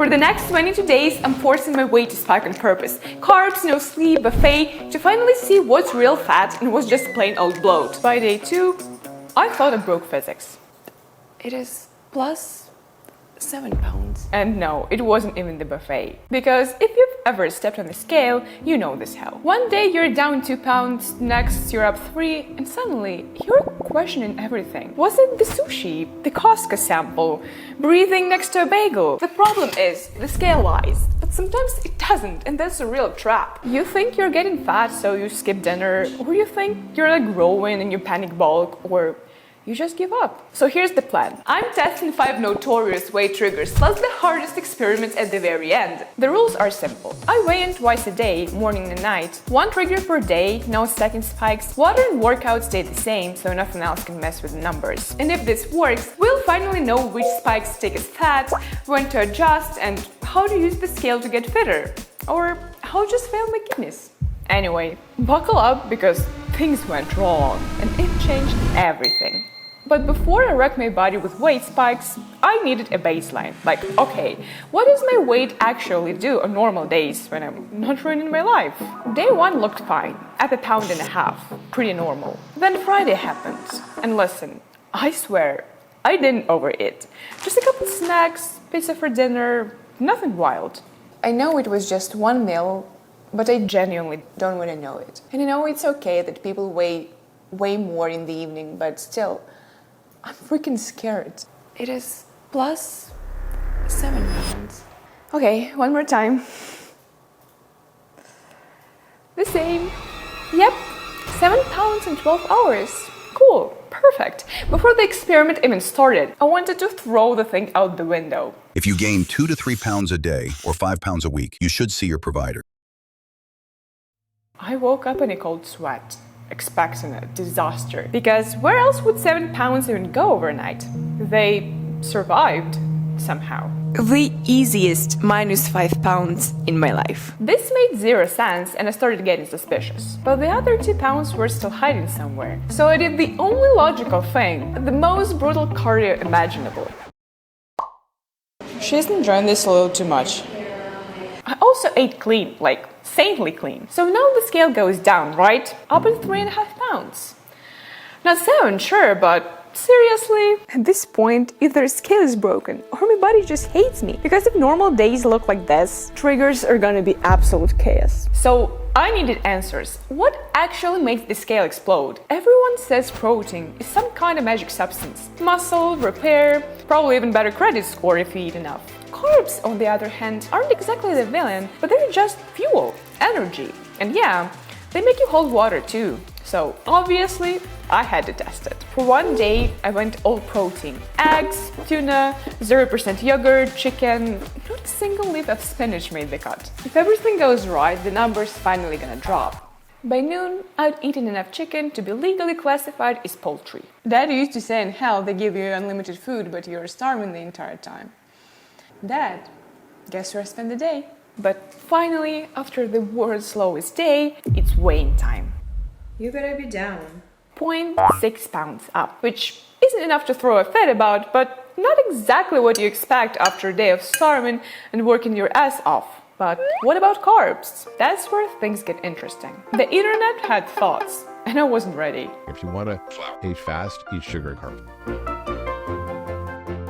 For the next 22 days, I'm forcing my weight to spike on purpose. Carbs, no sleep, buffet, to finally see what's real fat and what's just plain old bloat. By day 2, I thought I broke physics. It is plus 7 pounds. And no, it wasn't even the buffet. Because if you've ever stepped on the scale, you know this hell. One day you're down 2 pounds, next you're up 3, and suddenly you're questioning everything. Was it the sushi, the Costco sample, breathing next to a bagel? The problem is, the scale lies, but sometimes it doesn't, and that's a real trap. You think you're getting fat, so you skip dinner, or you think you're like growing and you panic bulk, or you just give up. So here's the plan. I'm testing 5 notorious weight triggers plus the hardest experiments at the very end. The rules are simple. I weigh in twice a day, morning and night. 1 trigger per day, no stacking spikes. Water and workout stay the same, so nothing else can mess with the numbers. And if this works, we'll finally know which spikes take as fat, when to adjust, and how to use the scale to get fitter. Or how just fail my kidneys. Anyway, buckle up because things went wrong and it changed everything. But before I wrecked my body with weight spikes, I needed a baseline. Like, okay, what does my weight actually do on normal days when I'm not ruining my life? Day 1 looked fine, at 1.5 pounds, pretty normal. Then Friday happened, and listen, I swear, I didn't overeat. Just a couple snacks, pizza for dinner, nothing wild. I know it was just one meal, but I genuinely don't want to know it. And I know it's okay that people weigh way more in the evening, but still, I'm freaking scared. It is plus 7 pounds. Okay, one more time. The same. Yep, 7 pounds in 12 hours. Cool, perfect. Before the experiment even started, I wanted to throw the thing out the window. If you gain 2 to 3 pounds a day or 5 pounds a week, you should see your provider. I woke up in a cold sweat, expecting a disaster. Because where else would 7 pounds even go overnight? They survived somehow. The easiest minus 5 pounds in my life. This made zero sense and I started getting suspicious. But the other 2 pounds were still hiding somewhere. So I did the only logical thing, the most brutal cardio imaginable. She's enjoying this a little too much. I also ate clean, like saintly clean. So now the scale goes down, right? Up at 3.5 pounds. Not 7, sure, but seriously? At this point, either the scale is broken or my body just hates me. Because if normal days look like this, triggers are gonna be absolute chaos. So I needed answers. What actually makes the scale explode? Everyone says protein is some kind of magic substance. Muscle, repair, probably even better credit score if you eat enough. Carbs, on the other hand, aren't exactly the villain, but they're just fuel, energy. And yeah, they make you hold water too. So obviously, I had to test it. For one day, I went all protein. Eggs, tuna, 0% yogurt, chicken, not a single leaf of spinach made the cut. If everything goes right, the number's finally gonna drop. By noon, I'd eaten enough chicken to be legally classified as poultry. Dad used to say in hell they give you unlimited food, but you're starving the entire time. Dad, guess where I spent the day? But finally, after the world's slowest day, it's weighing time. You better be down. 0.6 pounds up, which isn't enough to throw a fit about, but not exactly what you expect after a day of starving and working your ass off. But what about carbs? That's where things get interesting. The internet had thoughts, and I wasn't ready. If you want to age fast, eat sugar and carbs.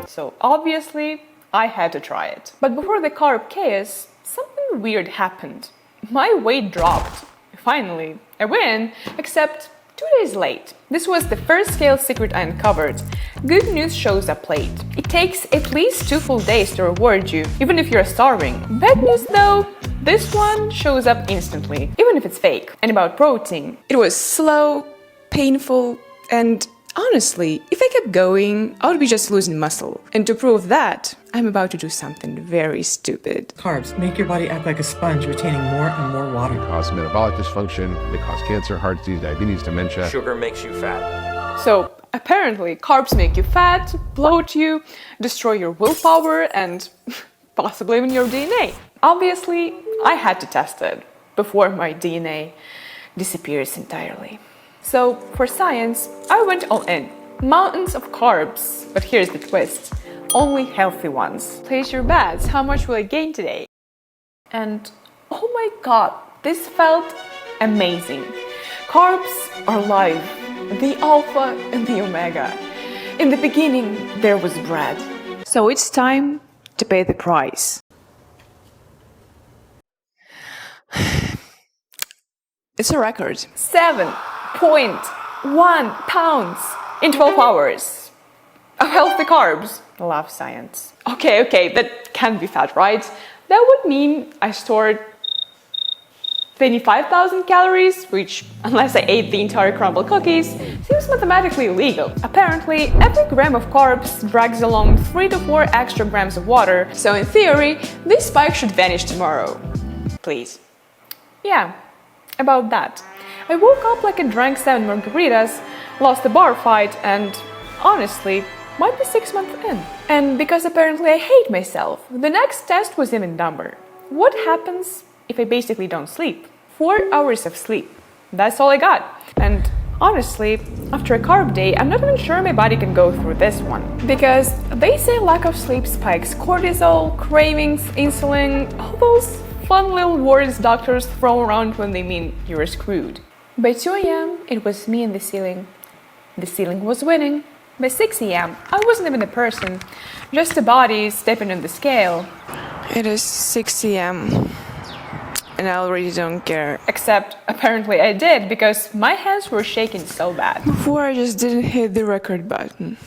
So obviously, I had to try it. But before the carb chaos, something weird happened. My weight dropped. Finally, I win, except 2 days late. This was the first scale secret I uncovered. Good news shows up late. It takes at least 2 full days to reward you, even if you're starving. Bad news though, this one shows up instantly, even if it's fake. And about protein, it was slow, painful, and honestly, if I kept going, I would be just losing muscle. And to prove that, I'm about to do something very stupid. Carbs make your body act like a sponge, retaining more and more water. They cause metabolic dysfunction, they cause cancer, heart disease, diabetes, dementia. Sugar makes you fat. So apparently, carbs make you fat, bloat you, destroy your willpower, and possibly even your DNA. Obviously, I had to test it before my DNA disappears entirely. So for science, I went all in. Mountains of carbs. But here's the twist. only healthy ones. Place your bets, how much will I gain today? And oh my god, this felt amazing. Carbs are life, the alpha and the omega. In the beginning, there was bread. So it's time to pay the price. It's a record. 7.1 pounds in 12 hours. Of healthy carbs. Love science. Okay, that can't be fat, right? That would mean I stored 25,000 calories, which, unless I ate the entire crumble cookies, seems mathematically illegal. Apparently, every gram of carbs drags along 3 to 4 extra grams of water, so in theory, this spike should vanish tomorrow. Please. Yeah, about that. I woke up like I drank 7 margaritas, lost a bar fight, and honestly, might be 6 months in. And because apparently I hate myself, the next test was even dumber. What happens if I basically don't sleep? 4 hours of sleep. That's all I got. And honestly, after a carb day, I'm not even sure my body can go through this one. Because they say lack of sleep spikes cortisol, cravings, insulin, all those fun little words doctors throw around when they mean you're screwed. By 2 a.m., it was me and the ceiling. The ceiling was winning. By 6 a.m., I wasn't even a person, just a body stepping on the scale. It is 6 a.m. and I already don't care. Except, apparently I did, because my hands were shaking so bad. Before I just didn't hit the record button.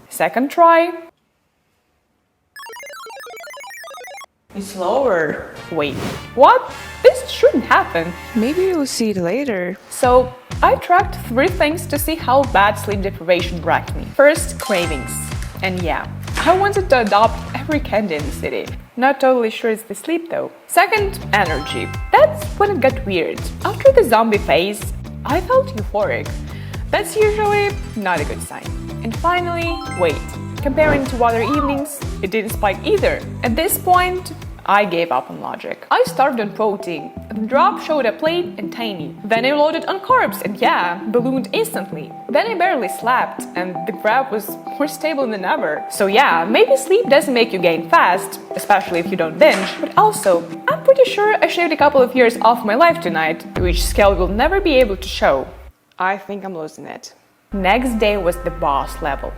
Second try. It's lower. Wait, what? This shouldn't happen. Maybe you'll see it later. So, I tracked 3 things to see how bad sleep deprivation wrecked me. First, cravings. And yeah, I wanted to adopt every candy in the city. Not totally sure it's the sleep though. Second, energy. That's when it got weird. After the zombie phase, I felt euphoric. That's usually not a good sign. And finally, weight. Comparing to other evenings, it didn't spike either. At this point, I gave up on logic. I starved on protein. The drop showed up late and tiny. Then I loaded on carbs and yeah, ballooned instantly. Then I barely slept and the graph was more stable than ever. So yeah, maybe sleep doesn't make you gain fast, especially if you don't binge, but also, I'm pretty sure I shaved a couple of years off my life tonight, which scale will never be able to show. I think I'm losing it. Next day was the boss level.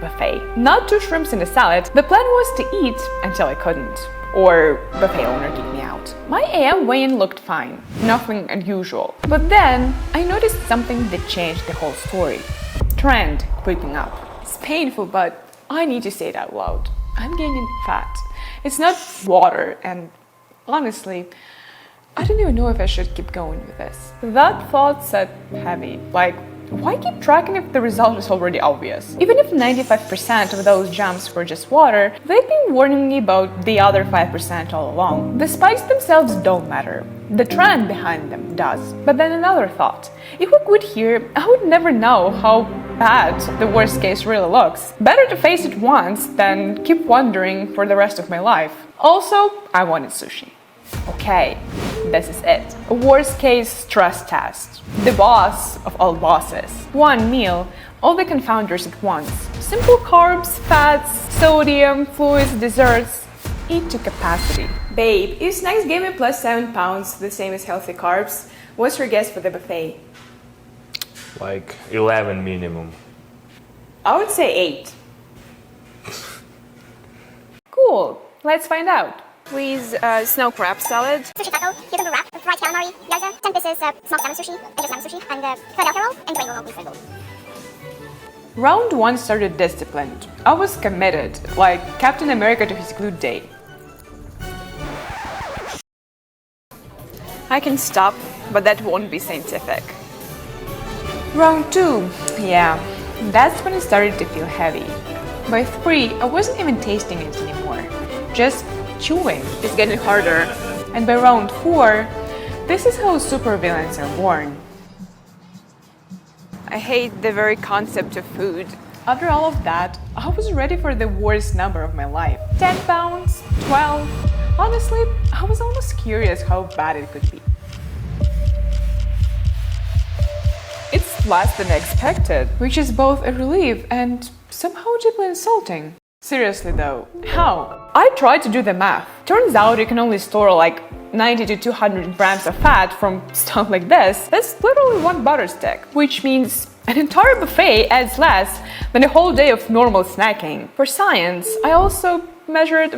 Buffet. Not 2 shrimps and a salad. The plan was to eat until I couldn't. Or buffet owner kicked me out. My AM weigh-in looked fine, nothing unusual. But then I noticed something that changed the whole story. Trend creeping up. It's painful, but I need to say it out loud. I'm gaining fat. It's not water, and honestly, I don't even know if I should keep going with this. That thought sat heavy, like, why keep tracking if the result is already obvious? Even if 95% of those jumps were just water, they've been warning me about the other 5% all along. The spikes themselves don't matter. The trend behind them does. But then another thought. If we quit here, I would never know how bad the worst case really looks. Better to face it once than keep wondering for the rest of my life. Also, I wanted sushi. Okay, this is it. A worst case stress test. The boss of all bosses. 1 meal, all the confounders at once. Simple carbs, fats, sodium, fluids, desserts. Eat to capacity. Babe, if snacks gave me plus 7 pounds, the same as healthy carbs, what's your guess for the buffet? Like 11 minimum. I would say 8. Cool, let's find out. Please, snow crab salad. Sushi taco, cucumber wrap, fried calamari, gyoza, 10 pieces smoked salmon sushi, veggie salmon sushi, and Philadelphia roll, and rainbow roll beef rainbow. Round 1 started disciplined. I was committed, like Captain America to his glute day. I can stop, but that won't be scientific. Round 2, yeah, that's when it started to feel heavy. By 3, I wasn't even tasting it anymore, just chewing. It's getting harder. And by round 4, this is how supervillains are born. I hate the very concept of food. After all of that, I was ready for the worst number of my life. 10 pounds, 12. Honestly, I was almost curious how bad it could be. It's less than expected, which is both a relief and somehow deeply insulting. Seriously though, how? I tried to do the math. Turns out you can only store like 90 to 200 grams of fat from stuff like this. That's literally one butter stick, which means an entire buffet adds less than a whole day of normal snacking. For science, I also measured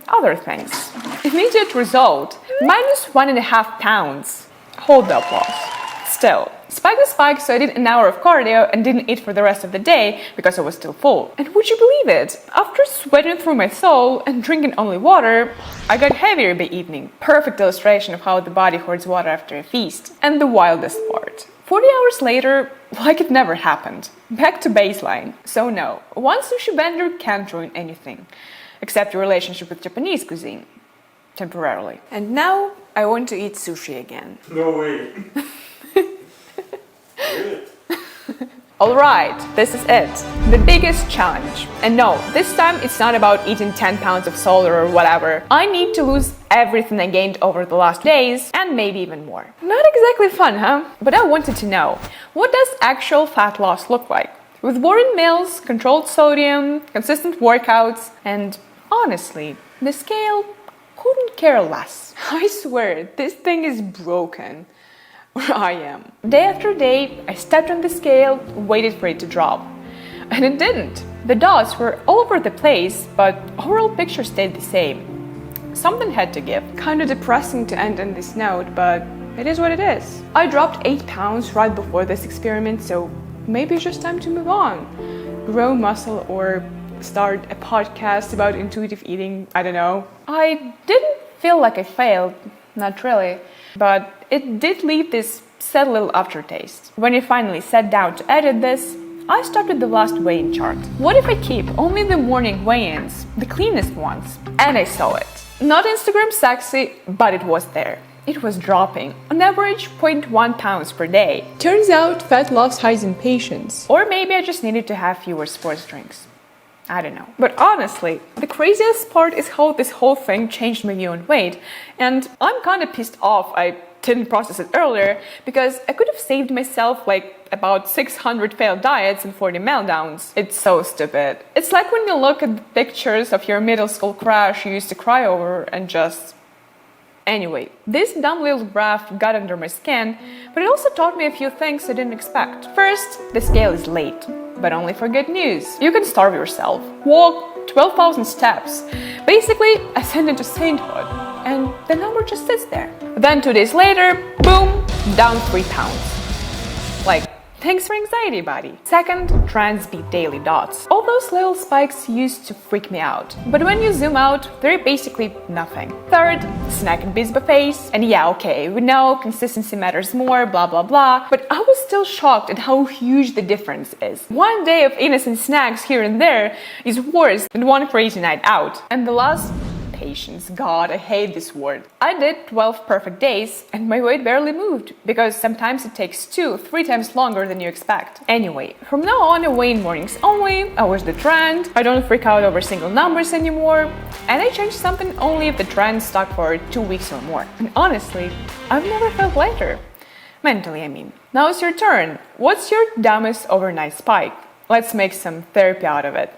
other things. Immediate result, minus 1.5 pounds. Hold the applause. Still, spike the spike, so I did an hour of cardio and didn't eat for the rest of the day because I was still full. And would you believe it? After sweating through my soul and drinking only water, I got heavier by evening. Perfect illustration of how the body hoards water after a feast. And the wildest part. 40 hours later, like it never happened. Back to baseline. So no, one sushi bender can't ruin anything. Except your relationship with Japanese cuisine. Temporarily. And now, I want to eat sushi again. No way. Alright, this is it. The biggest challenge. And no, this time it's not about eating 10 pounds of salt or whatever. I need to lose everything I gained over the last days and maybe even more. Not exactly fun, huh? But I wanted to know, what does actual fat loss look like? With boring meals, controlled sodium, consistent workouts, and honestly, the scale couldn't care less. I swear, this thing is broken. Where I am. Day after day, I stepped on the scale, waited for it to drop. And it didn't. The dots were all over the place, but overall picture stayed the same. Something had to give. Kind of depressing to end on this note, but it is what it is. I dropped 8 pounds right before this experiment, so maybe it's just time to move on. Grow muscle or start a podcast about intuitive eating, I don't know. I didn't feel like I failed, not really. But it did leave this sad little aftertaste. When I finally sat down to edit this, I started the last weigh-in chart. What if I keep only the morning weigh-ins, the cleanest ones? And I saw it. Not Instagram sexy, but it was there. It was dropping, on average 0.1 pounds per day. Turns out fat loss hides in patience. Or maybe I just needed to have fewer sports drinks. I don't know. But honestly, the craziest part is how this whole thing changed my view on weight. And I'm kind of pissed off I didn't process it earlier, because I could have saved myself like about 600 failed diets and 40 meltdowns. It's so stupid. It's like when you look at the pictures of your middle school crush you used to cry over and just... Anyway, this dumb little graph got under my skin, but it also taught me a few things I didn't expect. First, the scale is late. But only for good news. You can starve yourself. Walk 12,000 steps. Basically, ascend into sainthood. And the number just sits there. Then 2 days later, boom, down 3 pounds. Like, thanks for anxiety, buddy. Second, trends beat daily dots. All those little spikes used to freak me out. But when you zoom out, they're basically nothing. Third, snack and biz buffets. And yeah, okay, we know consistency matters more, blah, blah, blah. But I was still shocked at how huge the difference is. One day of innocent snacks here and there is worse than one crazy night out. And the last... patience. God, I hate this word. I did 12 perfect days and my weight barely moved because sometimes it takes 2-3 times longer than you expect. Anyway, from now on I weigh in mornings only, I watch the trend, I don't freak out over single numbers anymore, and I change something only if the trend stuck for 2 weeks or more. And honestly, I've never felt lighter. Mentally, I mean. Now it's your turn. What's your dumbest overnight spike? Let's make some therapy out of it.